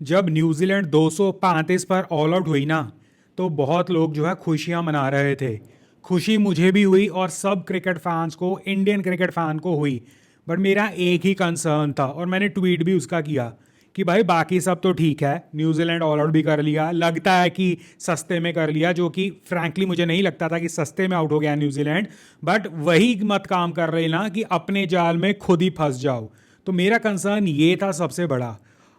जब न्यूजीलैंड 235 पर all out हुई ना, तो बहुत लोग जो है खुशियां मना रहे थे। खुशी मुझे भी हुई और सब क्रिकेट फैंस को, इंडियन क्रिकेट फैन को हुई। बट मेरा एक ही कंसर्न था और मैंने ट्वीट भी उसका किया कि भाई बाकी सब तो ठीक है, न्यूजीलैंड ऑल आउट भी कर लिया, लगता है कि सस्ते में कर लिया, जो कि फ्रैंकली मुझे नहीं लगता था कि सस्ते में आउट हो गया न्यूजीलैंड। बट वही मत काम कर रहे ना कि अपने जाल में खुद ही फंस जाओ। तो मेरा कंसर्न ये था सबसे बड़ा,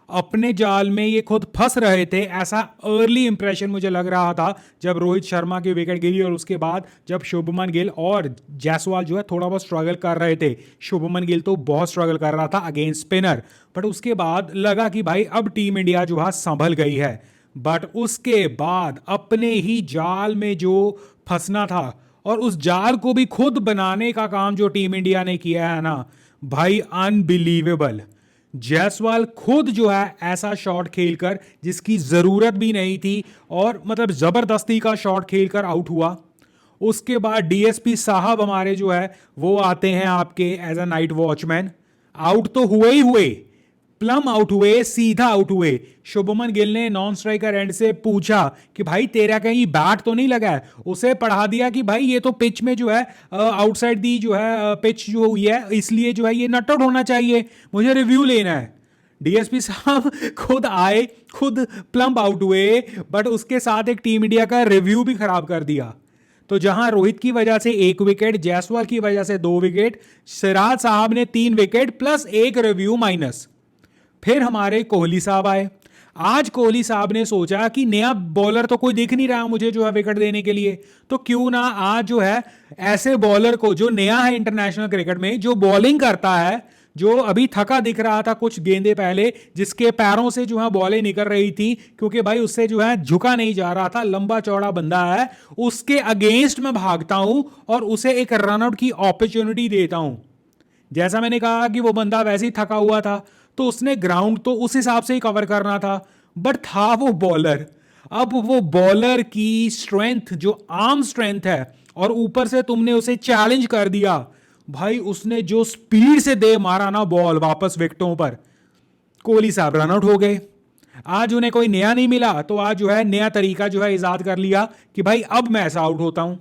अपने जाल में ये खुद फंस रहे थे। ऐसा अर्ली इंप्रेशन मुझे लग रहा था जब रोहित शर्मा की विकेट गिरी और उसके बाद जब शुभमन गिल और जायसवाल जो है थोड़ा बहुत स्ट्रगल कर रहे थे। शुभमन गिल तो बहुत स्ट्रगल कर रहा था अगेंस्ट स्पिनर। बट उसके बाद लगा कि भाई अब टीम इंडिया जो है संभल गई है। बट उसके बाद अपने ही जाल में जो फंसना था और उस जाल को भी खुद बनाने का काम जो टीम इंडिया ने किया है ना, भाई अनबिलीवेबल। जायसवाल खुद जो है ऐसा शॉट खेलकर जिसकी जरूरत भी नहीं थी और मतलब जबरदस्ती का शॉट खेलकर आउट हुआ। उसके बाद डीएसपी साहब हमारे जो है वो आते हैं आपके as a night watchman. Out तो हुए ही हुए, प्लम आउट हुए, सीधा आउट हुए। शुभमन गिल ने नॉन स्ट्राइकर एंड से पूछा कि भाई तेरा कहीं बैट तो नहीं लगा है। उसे पढ़ा दिया कि भाई ये तो पिच में जो है आउटसाइड दी जो है पिच जो हुई है, इसलिए जो है ये नॉट आउट होना चाहिए, मुझे रिव्यू लेना है। डीएसपी साहब खुद आए, खुद प्लम्प आउट हुए, बट उसके साथ एक टीम इंडिया का रिव्यू भी खराब कर दिया। तो जहां रोहित की वजह से 1 विकेट, जायसवाल की वजह से 2 विकेट, सिराज साहब ने 3 विकेट प्लस एक रिव्यू माइनस। फिर हमारे कोहली साहब आए। आज कोहली साहब ने सोचा कि नया बॉलर तो कोई दिख नहीं रहा मुझे जो है विकेट देने के लिए, तो क्यों ना आज जो है ऐसे बॉलर को जो नया है इंटरनेशनल क्रिकेट में, जो बॉलिंग करता है, जो अभी थका दिख रहा था कुछ गेंदे पहले, जिसके पैरों से जो है बॉलें निकल रही थी क्योंकि भाई उससे जो है झुका नहीं जा रहा था, लंबा चौड़ा बंदा है, उसके अगेंस्ट में भागता हूं और उसे एक रनआउट की अपॉर्चुनिटी देता हूं। जैसा मैंने कहा कि वो बंदा वैसे ही थका हुआ था, तो उसने ग्राउंड तो उस हिसाब से ही कवर करना था। बट था वो बॉलर। अब वो बॉलर की स्ट्रेंथ, जो आर्म स्ट्रेंथ है, और ऊपर से तुमने उसे चैलेंज कर दिया। भाई उसने जो स्पीड से दे मारा ना बॉल वापस विकेटों पर, कोहली साहब रन आउट हो गए। आज उन्हें कोई नया नहीं मिला, तो आज जो है नया तरीका जो है इजाद कर लिया कि भाई अब मैं ऐसा आउट होता हूं।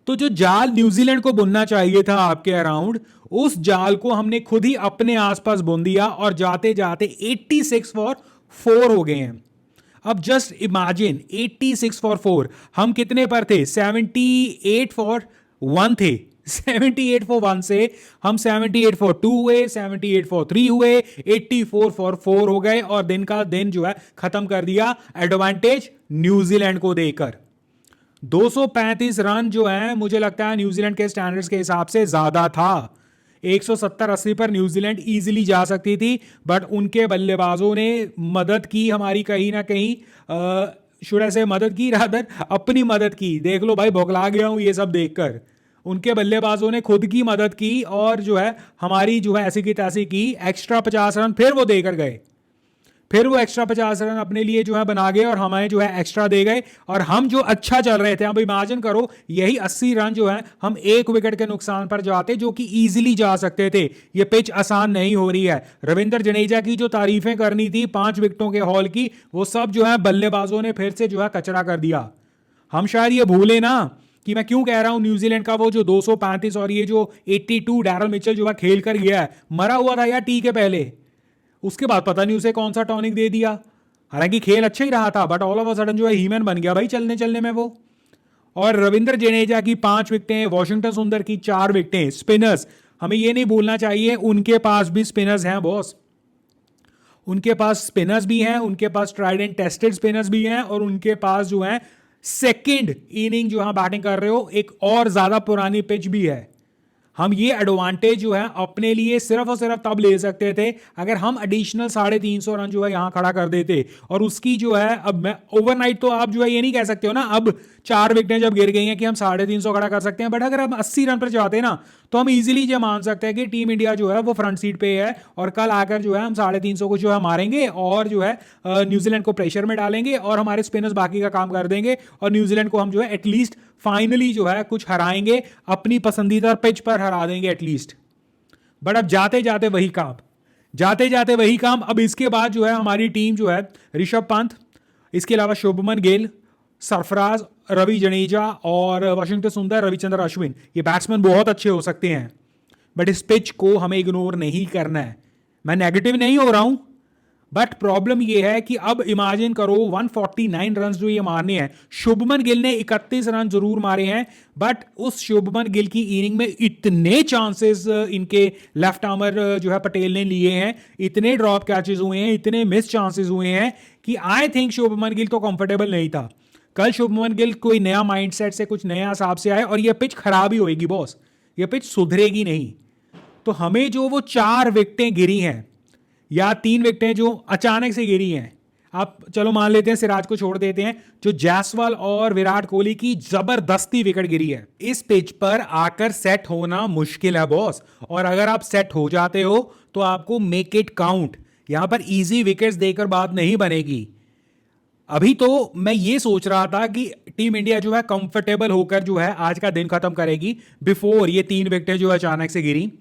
तो जो जाल न्यूजीलैंड को बुनना चाहिए था आपके अराउंड, उस जाल को हमने खुद ही अपने आसपास बुन दिया और जाते जाते 86 फॉर 4 हो गए हैं। अब जस्ट इमेजिन 86 फॉर 4, हम कितने पर थे? 78 फॉर 1 थे। 78 फॉर 1 से हम 78 फॉर 2 हुए, 78 फॉर 3 हुए, 84 फॉर 4 हो गए और दिन का दिन जो है खत्म कर दिया एडवांटेज न्यूजीलैंड को देकर। 235 रन जो है मुझे लगता है न्यूजीलैंड के स्टैंडर्ड्स के हिसाब से ज्यादा था। 170-80 पर न्यूजीलैंड इजीली जा सकती थी, बट उनके बल्लेबाजों ने मदद की हमारी कहीं ना कहीं, शुरू से मदद की, रादर अपनी मदद की। देख लो भाई, बौखला गया हूं ये सब देखकर। उनके बल्लेबाजों ने खुद की मदद की और जो है हमारी जो है ऐसी की तैसी की, एक्स्ट्रा 50 रन फिर वो देकर गए। फिर वो एक्स्ट्रा 50 रन अपने लिए जो है बना गए और हमें जो है एक्स्ट्रा दे गए। और हम जो अच्छा चल रहे थे, अब इमेजिन करो यही 80 रन जो है हम 1 विकेट के नुकसान पर जाते, जो कि इजीली जा सकते थे। ये पिच आसान नहीं हो रही है। रविंद्र जडेजा की जो तारीफें करनी थी 5 विकेटों के हॉल की, वो सब जो है बल्लेबाजों ने फिर से जो है कचरा कर दिया। हम शायद ये भूले ना कि मैं क्यों कह रहा हूं न्यूजीलैंड का वो जो 235 और ये जो 82 डैरल मिचेल जो है खेल कर गया है, मरा हुआ था यार टी के पहले। उसके बाद पता नहीं उसे कौन सा टॉनिक दे दिया। हालांकि खेल अच्छा ही रहा था, but all of a sudden जो है हीमैन बन गया भाई चलने चलने में वो। और रविंद्र जडेजा की 5 विकेटें, वॉशिंगटन सुंदर की 4 विकेटें। स्पिनर्स, हमें ये नहीं भूलना चाहिए उनके पास भी स्पिनर्स हैं बॉस। उनके पास स्पिनर्स भी हैं, उनके पास ट्राइड एंड टेस्टेड स्पिनर्स भी हैं, और उनके पास जो है सेकेंड इनिंग जो है बैटिंग कर रहे हो एक और ज्यादा पुरानी पिच भी है। हम ये एडवांटेज जो है अपने लिए सिर्फ और सिर्फ तब ले सकते थे अगर हम एडिशनल 350 रन जो है यहां खड़ा कर देते। और उसकी जो है, अब मैं ओवरनाइट तो आप जो है ये नहीं कह सकते हो ना, अब 4 विकेटें जब गिर गई हैं कि हम 350 खड़ा कर सकते हैं। बट अगर हम 80 रन पर जाते ना, तो हम इजीली ये मान सकते हैं कि टीम इंडिया जो है वो फ्रंट सीट पे है और कल आकर जो है हम 350 को जो है मारेंगे और जो है न्यूजीलैंड को प्रेशर में डालेंगे और हमारे स्पिनर्स बाकी का काम कर देंगे और न्यूजीलैंड को हम जो है एटलीस्ट फाइनली जो है कुछ हराएंगे, अपनी पसंदीदा पिच पर हरा देंगे एटलीस्ट। बट अब जाते जाते वही काम, जाते जाते वही काम। अब इसके बाद जो है हमारी टीम जो है ऋषभ पंत, इसके अलावा शुभमन गिल, सरफराज, रवि जडेजा और वाशिंगटन सुंदर, रविचंद्र अश्विन, ये बैट्समैन बहुत अच्छे हो सकते हैं, बट इस पिच को हमें इग्नोर नहीं करना है। मैं नेगेटिव नहीं हो रहा हूं, बट प्रॉब्लम यह है कि अब इमेजिन करो 149 रन जो ये मारने हैं। शुभमन गिल ने 31 रन जरूर मारे हैं, बट उस शुभमन गिल की इनिंग में इतने चांसेस इनके लेफ्ट आर्मर जो है पटेल ने लिए हैं, इतने ड्रॉप कैचेस हुए हैं, इतने मिस चांसेस हुए हैं कि आई थिंक शुभमन गिल तो कंफर्टेबल नहीं था। कल शुभमन गिल कोई नया माइंडसेट से कुछ नया हिसाब से आए और यह पिच खराब ही होएगी बॉस, यह पिच सुधरेगी नहीं। तो हमें जो वो 4 विकेटें गिरी हैं या 3 विकेटें जो अचानक से गिरी हैं, आप चलो मान लेते हैं सिराज को छोड़ देते हैं, जो जायसवाल और विराट कोहली की जबरदस्ती विकेट गिरी है, इस पिच पर आकर सेट होना मुश्किल है बॉस। और अगर आप सेट हो जाते हो तो आपको मेक इट काउंट, यहां पर इजी विकेट्स देकर बात नहीं बनेगी। अभी तो मैं ये सोच रहा था कि टीम इंडिया जो है कंफर्टेबल होकर जो है आज का दिन खत्म करेगी बिफोर ये 3 विकेटें जो अचानक से गिरी।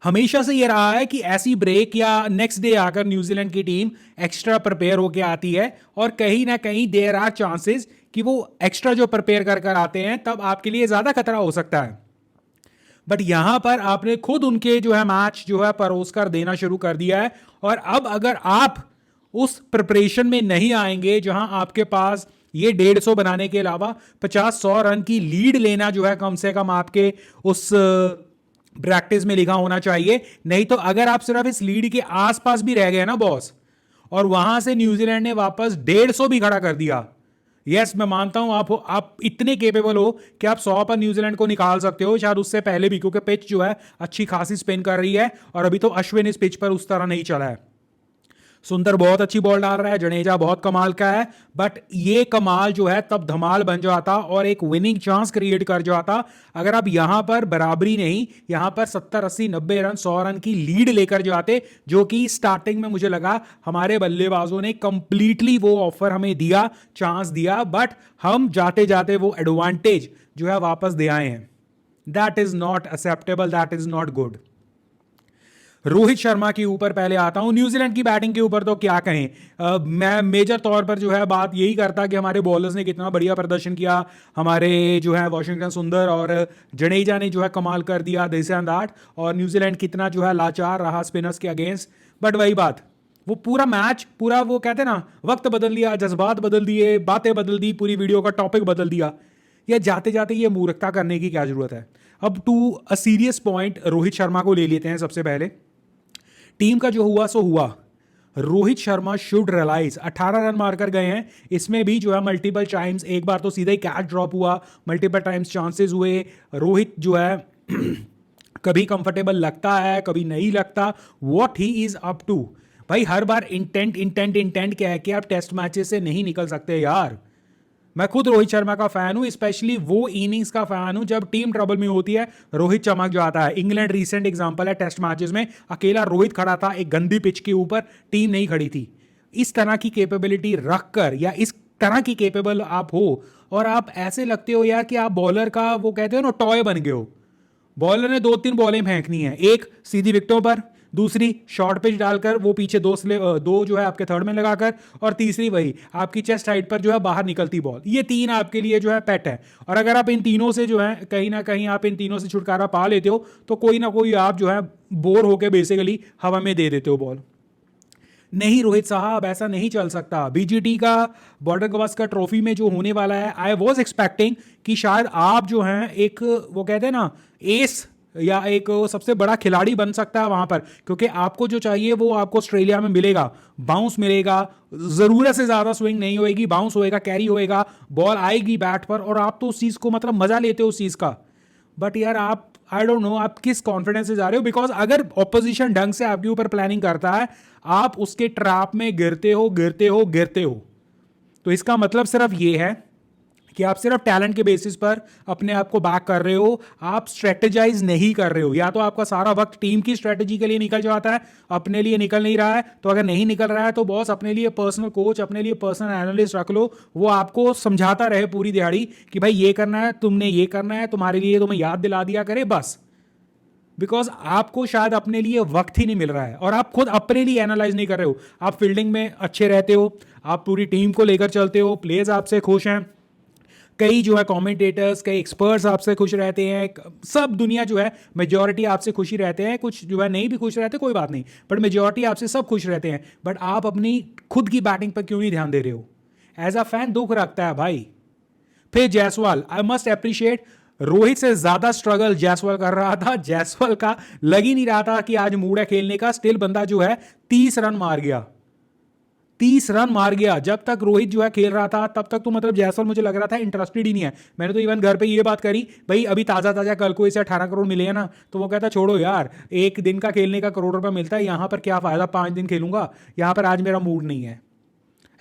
हमेशा से ये रहा है कि ऐसी ब्रेक या नेक्स्ट डे आकर न्यूजीलैंड की टीम एक्स्ट्रा प्रिपेयर होकर आती है और कहीं ना कहीं देयर आर चांसेस कि वो एक्स्ट्रा जो प्रिपेयर कर कर आते हैं तब आपके लिए ज्यादा खतरा हो सकता है। बट यहां पर आपने खुद उनके जो है मैच जो है परोस कर देना शुरू कर दिया है। और अब अगर आप उस प्रिपरेशन में नहीं आएंगे जहां आपके पास ये 150 बनाने के अलावा 50-100 रन की लीड लेना जो है कम से कम आपके उस प्रैक्टिस में लिखा होना चाहिए। नहीं तो अगर आप सिर्फ इस लीड के आसपास भी रह गए ना बॉस, और वहां से न्यूजीलैंड ने वापस 150 भी खड़ा कर दिया, यस मैं मानता हूं आप इतने केपेबल हो कि आप 100 पर न्यूजीलैंड को निकाल सकते हो, शायद उससे पहले भी, क्योंकि पिच जो है अच्छी खासी स्पिन कर रही है और अभी तो अश्विन इस पिच पर उस तरह नहीं चला है। सुंदर बहुत अच्छी बॉल डाल रहा है, जडेजा बहुत कमाल का है, बट ये कमाल जो है तब धमाल बन जाता और एक विनिंग चांस क्रिएट कर जाता अगर आप यहां पर बराबरी नहीं, यहां पर 70-80-90 रन 100 रन की लीड लेकर जाते, जो कि स्टार्टिंग में मुझे लगा हमारे बल्लेबाजों ने कंप्लीटली वो ऑफर हमें दिया, चांस दिया, बट हम जाते जाते वो एडवांटेज जो है वापस दे आए हैं। That is not acceptable, that is not good. Rohit Sharma के ऊपर पहले आता हूं। न्यूजीलैंड की बैटिंग के ऊपर तो क्या कहें, मैं मेजर तौर पर जो है बात यही करता कि हमारे बॉलर्स ने कितना बढ़िया प्रदर्शन किया। हमारे जो है वाशिंगटन सुंदर और जडेजा ने जो है कमाल कर दिया, दिस एंड दैट, और न्यूजीलैंड कितना जो है लाचार रहा स्पिनर्स के अगेंस्ट। बट वही बात, वो पूरा मैच, पूरा वो कहते हैं ना, वक्त बदल दिया, जज्बात बदल दिए, बातें बदल दी, पूरी वीडियो का टॉपिक बदल दिया। या जाते जाते ये मूर्खता करने की क्या जरूरत है। अब to a serious point, Rohit Sharma को ले लेते हैं सबसे पहले। टीम का जो हुआ सो हुआ। Rohit Sharma should realise 18 run मारकर गए हैं, इसमें भी जो है मल्टीपल टाइम्स, एक बार तो सीधा ही कैच ड्रॉप हुआ, मल्टीपल टाइम्स चांसेस हुए। रोहित जो है कभी कंफर्टेबल लगता है, कभी नहीं लगता। What he is up to. भाई हर बार इंटेंट इंटेंट इंटेंट कह के आप टेस्ट मैचेस से नहीं निकल सकते यार। मैं खुद रोहित शर्मा का फैन हूं, स्पेशली वो इनिंग्स का फैन हूं जब टीम ट्रबल में होती है, रोहित चमक जो आता है। इंग्लैंड रीसेंट एग्जांपल है, टेस्ट मैचेस में अकेला रोहित खड़ा था एक गंदी पिच के ऊपर, टीम नहीं खड़ी थी। इस तरह की कैपेबिलिटी रखकर या इस तरह की कैपेबल आप हो और आप ऐसे लगते हो यार कि आप बॉलर का वो कहते हो ना टॉय बन गए हो। बॉलर ने 2-3 बॉलें फेंकनी है, एक सीधी विकेटों पर, दूसरी शॉर्ट पिच डालकर वो पीछे दो जो है आपके थर्ड में लगाकर, और तीसरी वही आपकी चेस्ट हाइट पर जो है बाहर निकलती बॉल। ये 3 आपके लिए जो है पेट है। और अगर आप इन तीनों से जो है कहीं ना कहीं आप इन तीनों से छुटकारा पा लेते हो तो कोई ना कोई आप जो है बोर होकर बेसिकली हवा में दे देते हो बॉल। नहीं रोहित साहब, ऐसा नहीं चल सकता। बीजीटी का बॉर्डर गवास्कर ट्रॉफी में जो होने वाला है, आई वॉज एक्सपेक्टिंग कि शायद आप जो हैं एक वो कहते हैं ना एस या एक सबसे बड़ा खिलाड़ी बन सकता है वहां पर, क्योंकि आपको जो चाहिए वो आपको ऑस्ट्रेलिया में मिलेगा। बाउंस मिलेगा, जरूरत से ज्यादा स्विंग नहीं होएगी, बाउंस होएगा, कैरी होएगा, बॉल आएगी बैट पर, और आप तो उस चीज को मतलब मजा लेते हो उस चीज का। बट यार आप, आई डोंट नो आप किस कॉन्फिडेंस से जा रहे हो, बिकॉज अगर ऑपोजिशन ढंग से आपके ऊपर प्लानिंग करता है, आप उसके ट्रैप में गिरते हो गिरते हो गिरते हो। तो इसका मतलब सिर्फ ये है कि आप सिर्फ टैलेंट के बेसिस पर अपने आप को बैक कर रहे हो, आप स्ट्रेटेजाइज नहीं कर रहे हो। या तो आपका सारा वक्त टीम की स्ट्रेटेजी के लिए निकल जाता है, अपने लिए निकल नहीं रहा है। तो अगर नहीं निकल रहा है तो बॉस अपने लिए पर्सनल कोच, अपने लिए पर्सनल एनालिस्ट रख लो, वो आपको समझाता रहे पूरी दिहाड़ी कि भाई ये करना है, तुमने ये करना है, तुम्हारे लिए तुम्हें याद दिला दिया करे बस। बिकॉज आपको शायद अपने लिए वक्त ही नहीं मिल रहा है और आप खुद अपने लिए एनालाइज नहीं कर रहे हो। आप फील्डिंग में अच्छे रहते हो, आप पूरी टीम को लेकर चलते हो, प्लेयर्स आपसे खुश हैं, कई जो है कमेंटेटर्स, कई एक्सपर्ट्स आपसे खुश रहते हैं, सब दुनिया जो है मेजॉरिटी आपसे खुशी रहते हैं, कुछ जो है नहीं भी खुश रहते, कोई बात नहीं, बट मेजॉरिटी आपसे सब खुश रहते हैं। बट आप अपनी खुद की बैटिंग पर क्यों नहीं ध्यान दे रहे हो? एज अ फैन दुख रखता है भाई। फिर Jaiswal, I must appreciate, Rohit से ज्यादा स्ट्रगल जायसवाल कर रहा था। जायसवाल का लग ही नहीं रहा था कि आज मूड है खेलने का, स्टिल बंदा जो है 30 रन मार गया, 30 रन मार गया। जब तक रोहित जो है खेल रहा था तब तक तो मतलब जायसवाल मुझे लग रहा था इंटरेस्टेड ही नहीं है। मैंने तो इवन घर पे ये बात करी, भाई अभी ताजा ताजा कल को इसे 18 करोड़ मिले हैं ना, तो वो कहता छोड़ो यार, एक दिन का खेलने का करोड़ रुपया मिलता है, यहां पर क्या फायदा, 5 दिन खेलूंगा, यहां पर आज मेरा मूड नहीं है।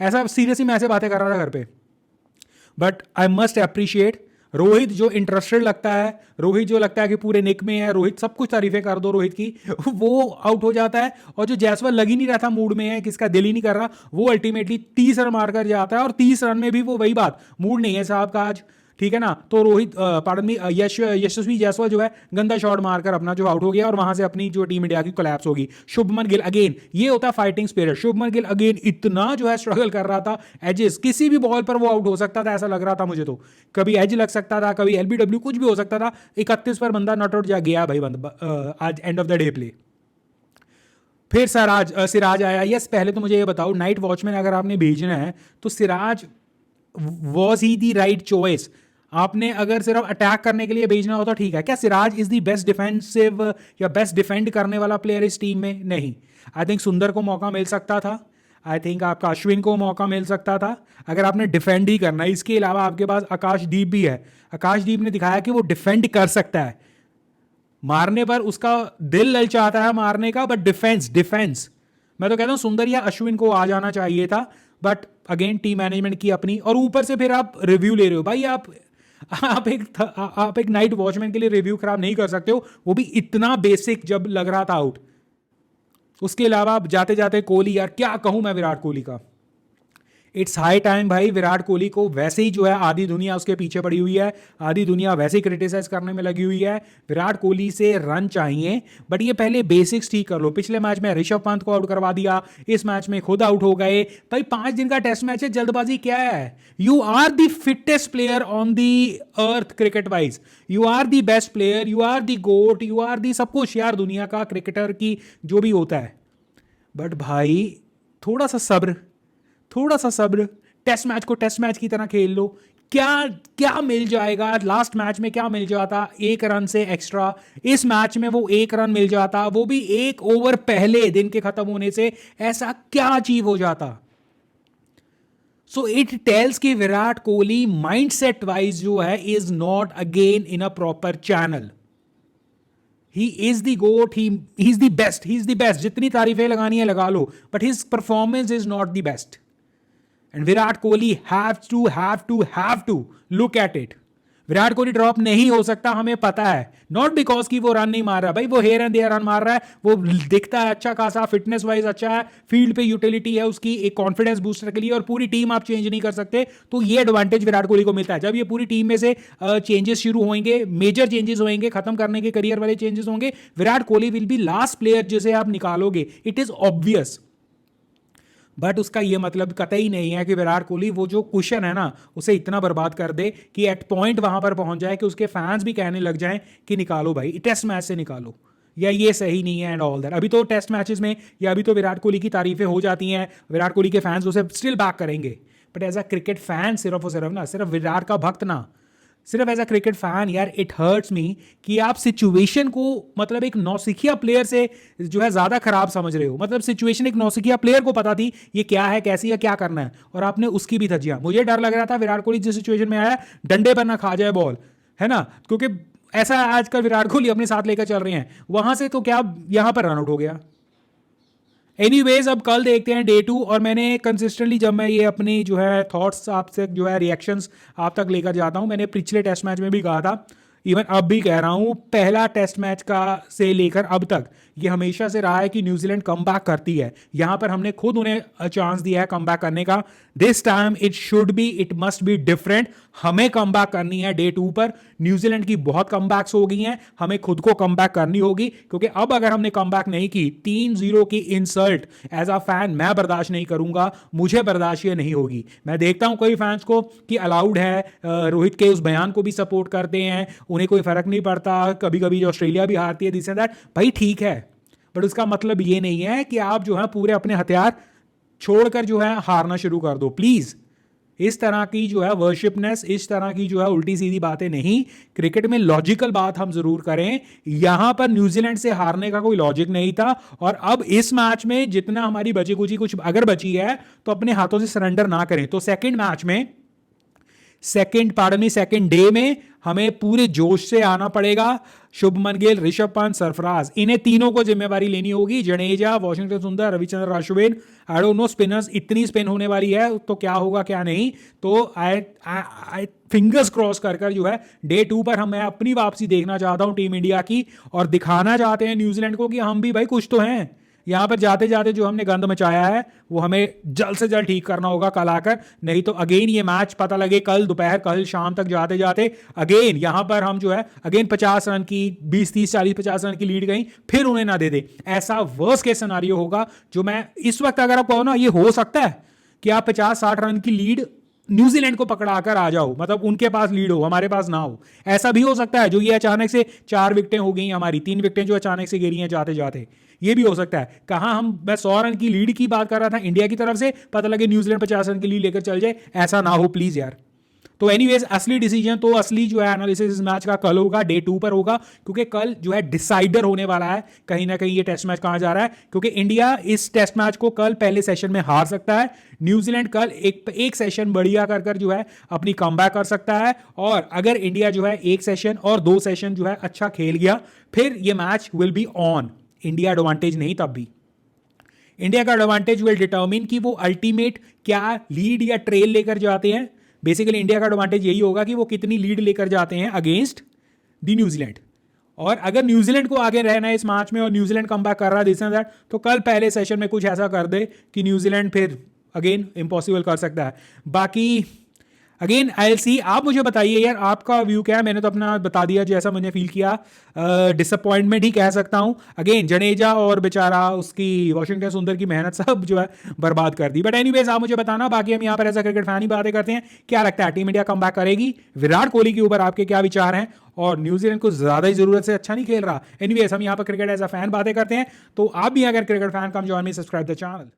ऐसा सीरियसली मैं ऐसे बातें कर रहा था घर पे। But I must appreciate Rohit, जो इंटरेस्टेड लगता है, रोहित जो लगता है कि पूरे निक में है, रोहित सब कुछ तारीफें कर दो रोहित की, वो आउट हो जाता है। और जो जायसवाल लग ही नहीं रहा था मूड में है, किसका दिल ही नहीं कर रहा, वो अल्टीमेटली 30 रन मारकर जाता है। और 30 रन में भी वो वही बात, मूड नहीं है साहब का आज, ठीक है ना। तो रोहित पार्डन मी यशस्वी जायसवाल जो है गंदा शॉट मारकर अपना जो आउट हो गया और वहां से अपनी जो टीम इंडिया की कोलैप्स होगी। शुभमन गिल अगेन, ये होता है fighting spirit. Shubman Gill again इतना जो है स्ट्रगल कर रहा था, एजेस किसी भी बॉल पर वो आउट हो सकता था, ऐसा लग रहा था मुझे तो। कभी एज लग सकता था, कभी एलबीडब्ल्यू, कुछ भी हो सकता था। 31 पर बंदा नॉट आउट जा गया भाई बंदा आज end of the day play. फिर सिराज आया। यस, पहले तो मुझे ये बताओ, नाइट वॉचमैन अगर आपने भेजना है तो Siraj was he the right choice? आपने अगर सिर्फ अटैक करने के लिए भेजना हो तो ठीक है। क्या Siraj is the best defensive या बेस्ट डिफेंड करने वाला प्लेयर इस टीम में? नहीं। आई थिंक सुंदर को मौका मिल सकता था, आई थिंक आपका अश्विन को मौका मिल सकता था, अगर आपने डिफेंड ही करना है। इसके अलावा आपके पास आकाशदीप भी है, आकाशदीप ने दिखाया कि वो डिफेंड कर सकता है, मारने पर उसका दिल ललचाता है मारने का, बट डिफेंस डिफेंस मैं तो कहता हूं सुंदर या अश्विन को आ जाना चाहिए था। बट अगेन टीम मैनेजमेंट की अपनी, और ऊपर से फिर आप रिव्यू ले रहे हो भाई। आप एक नाइट वॉचमैन के लिए रिव्यू खराब नहीं कर सकते हो, वो भी इतना बेसिक जब लग रहा था आउट। उसके अलावा आप जाते जाते कोहली, यार क्या कहूं मैं विराट कोहली का, इट्स हाई टाइम भाई। विराट कोहली को वैसे ही जो है आधी दुनिया उसके पीछे पड़ी हुई है, आधी दुनिया वैसे ही क्रिटिसाइज करने में लगी हुई है। विराट कोहली से रन चाहिए, बट ये पहले बेसिक्स ठीक कर लो। पिछले मैच में ऋषभ पंत को आउट करवा दिया, इस मैच में खुद आउट हो गए भाई। 5 दिन का टेस्ट मैच है, जल्दबाजी क्या है? You are the fittest player on the earth cricket wise, you are the best player, you are the GOAT, you are the सब कुछ यार दुनिया का क्रिकेटर की जो भी होता है। बट भाई थोड़ा सा सब्र, थोड़ा सा सब्र, टेस्ट मैच को टेस्ट मैच की तरह खेल लो। क्या क्या मिल जाएगा? लास्ट मैच में क्या मिल जाता? 1 रन से एक्स्ट्रा। इस मैच में वो 1 रन मिल जाता, वो भी 1 ओवर पहले दिन के खत्म होने से। ऐसा क्या अचीव हो जाता? सो इट टेल्स कि विराट कोहली माइंडसेट वाइज जो है is not again in a proper channel. He is the GOAT, he is the best, he is the best. जितनी तारीफें लगानी है लगा लो, but his performance is not the best. And Virat Kohli have to look at it. Virat Kohli drop नहीं हो सकता, हमें पता है। नॉट बिकॉज कि वो रन नहीं मार रहा भाई, वो हेयर एंड देयर रन मार रहा है, वो दिखता है अच्छा खासा, फिटनेस वाइज अच्छा है, फील्ड पे यूटिलिटी है उसकी एक कॉन्फिडेंस बूस्टर के लिए, और पूरी टीम आप चेंज नहीं कर सकते। तो ये एडवांटेज विराट कोहली को मिलता है। जब ये पूरी टीम में से चेंजेस शुरू होंगे, मेजर चेंजेस होंगे, खत्म करने के करियर वाले चेंजेस होंगे, Virat Kohli will be last player जिसे आप निकालोगे। It is obvious. बट उसका ये मतलब कतई नहीं है कि विराट कोहली वो जो कुशन है ना उसे इतना बर्बाद कर दे कि एट पॉइंट वहां पर पहुंच जाए कि उसके फैंस भी कहने लग जाएं कि निकालो भाई, टेस्ट मैच से निकालो, या ये सही नहीं है एंड ऑल दैट। अभी तो टेस्ट मैचेस में या अभी तो विराट कोहली की तारीफें हो जाती हैं, विराट कोहली के फैंस उसे स्टिल बैक करेंगे। But as a cricket fan सिर्फ और सिर्फ ना, सिर्फ विराट का भक्त ना, सिर्फ एज अ क्रिकेट फैन यार, इट हर्ट्स मी कि आप सिचुएशन को मतलब एक नौसिखिया प्लेयर से जो है ज्यादा खराब समझ रहे हो। मतलब सिचुएशन एक नौसिखिया प्लेयर को पता थी ये क्या है, कैसी है, क्या करना है, और आपने उसकी भी धज्जियां। मुझे डर लग रहा था विराट कोहली जिस सिचुएशन में आया डंडे पर ना खा जाए बॉल, है ना, क्योंकि ऐसा आजकल विराट कोहली अपने साथ लेकर चल रहे हैं। वहां से तो क्या यहां पर रन आउट हो गया। एनीवेज अब कल देखते हैं डे 2, और मैंने कंसिस्टेंटली जब मैं ये अपनी जो है थॉट्स आपसे जो है रिएक्शंस आप तक लेकर जाता हूं, मैंने पिछले टेस्ट मैच में भी कहा था, इवन अब भी कह रहा हूं, पहला टेस्ट मैच का से लेकर अब तक ये हमेशा से रहा है कि न्यूजीलैंड कम बैक करती है। यहां पर हमने खुद उन्हें चांस दिया है कम बैक करने का। This time it must be different. हमें कम बैक करनी है डे 2 पर। न्यूजीलैंड की बहुत कम बैक्स हो गई हैं, हमें खुद को कम बैक करनी होगी, क्योंकि अब अगर हमने कम बैक नहीं की, 3-0 की इंसल्ट एज अ फैन मैं बर्दाश्त नहीं करूंगा, मुझे बर्दाश्त ये नहीं होगी। मैं देखता हूं कई फैंस को कि अलाउड है, रोहित के उस बयान को भी सपोर्ट करते हैं, उन्हें कोई फर्क नहीं पड़ता, कभी कभी जो ऑस्ट्रेलिया भी हारती है दिस एंड दैट, भाई ठीक है, बट उसका मतलब ये नहीं है कि आप जो है पूरे अपने हथियार छोड़कर जो है हारना शुरू कर दो। प्लीज इस तरह की जो है वर्शिपनेस, इस तरह की जो है उल्टी सीधी बातें नहीं। क्रिकेट में लॉजिकल बात हम जरूर करें। यहां पर न्यूजीलैंड से हारने का कोई लॉजिक नहीं था, और अब इस मैच में जितना हमारी बची कुची कुछ अगर बची है तो अपने हाथों से सरेंडर ना करें। तो सेकंड मैच में सेकंड डे में हमें पूरे जोश से आना पड़ेगा। शुभमन गिल, ऋषभ पंत, सरफराज, इन्हें तीनों को जिम्मेवारी लेनी होगी। जडेजा, वॉशिंगटन सुंदर, Ravichandran Ashwin, I don't know spinners, इतनी स्पिन होने वाली है तो क्या होगा क्या नहीं। तो आई फिंगर्स क्रॉस कर जो है डे 2 पर मैं अपनी वापसी देखना चाहता हूं टीम इंडिया की, और दिखाना चाहते हैं न्यूजीलैंड को कि हम भी भाई कुछ तो हैं। यहां पर जाते जाते जो हमने गंद मचाया है वो हमें जल्द से जल्द ठीक करना होगा कल आकर, नहीं तो अगेन ये मैच पता लगे कल दोपहर, कल शाम तक जाते जाते अगेन यहां पर हम जो है अगेन 50 रन की 20-30-40-50 रन की लीड गई, फिर उन्हें ना दे दे। ऐसा वर्स केस सिनेरियो होगा जो मैं इस वक्त अगर आप कहो ना, ये हो सकता है कि आप 50-60 रन की लीड न्यूजीलैंड को पकड़ाकर आ जाओ, मतलब उनके पास लीड हो, हमारे पास ना हो। ऐसा भी हो सकता है जो ये अचानक से 4 विकेटें हो गई हमारी, 3 विकेटें जो अचानक से गिरी हैं जाते जाते, ये भी हो सकता है। कहां हम, मैं 100 रन की लीड की बात कर रहा था इंडिया की तरफ से, पता लगे न्यूजीलैंड 50 रन की लीड लेकर चल जाए, ऐसा ना हो प्लीज यार। तो एनीवेज असली डिसीजन तो असली जो है एनालिसिस इस मैच का कल होगा, डे 2 पर होगा, क्योंकि कल जो है डिसाइडर होने वाला है कहीं ना कहीं ये टेस्ट मैच कहां जा रहा है। क्योंकि इंडिया इस टेस्ट मैच को कल पहले सेशन में हार सकता है, न्यूजीलैंड कल एक सेशन बढ़िया कर जो है अपनी कमबैक कर सकता है, और अगर इंडिया जो है एक सेशन और 2 सेशन जो है अच्छा खेल गया, फिर ये match will be on. India advantage नहीं, तब भी इंडिया का एडवांटेज विल डिटर्मिन कि वो अल्टीमेट क्या लीड या ट्रेल लेकर जाते हैं। बेसिकली इंडिया का एडवांटेज यही होगा कि वो कितनी लीड लेकर जाते हैं अगेंस्ट द न्यूजीलैंड, और अगर न्यूजीलैंड को आगे रहना है इस मैच में और न्यूजीलैंड कम बैक कर रहा है दिस एंड दैट, तो कल पहले सेशन में कुछ ऐसा कर दे कि न्यूजीलैंड फिर अगेन इम्पॉसिबल कर सकता है। बाकी अगेन आई एल सी, आप मुझे बताइए यार आपका व्यू क्या है। मैंने तो अपना बता दिया जैसा मैंने फील किया, डिसअपॉइंटमेंट ही कह सकता हूं। अगेन जडेजा और बेचारा उसकी वॉशिंगटन सुंदर की मेहनत सब जो है बर्बाद कर दी। बट एनीवेज आप मुझे बताना, बाकी हम यहाँ पर ऐसा क्रिकेट फैन ही बातें करते हैं, क्या लगता है टीम इंडिया कम बैक करेगी? विराट कोहली के ऊपर आपके क्या विचार हैं? और न्यूजीलैंड को ज्यादा ही जरूरत से अच्छा नहीं खेल रहा। एनीवेज हम यहाँ पर क्रिकेट एज अ फैन बातें करते हैं, तो आप भी अगर क्रिकेट फैन कम जॉइन में सब्सक्राइब द चैनल।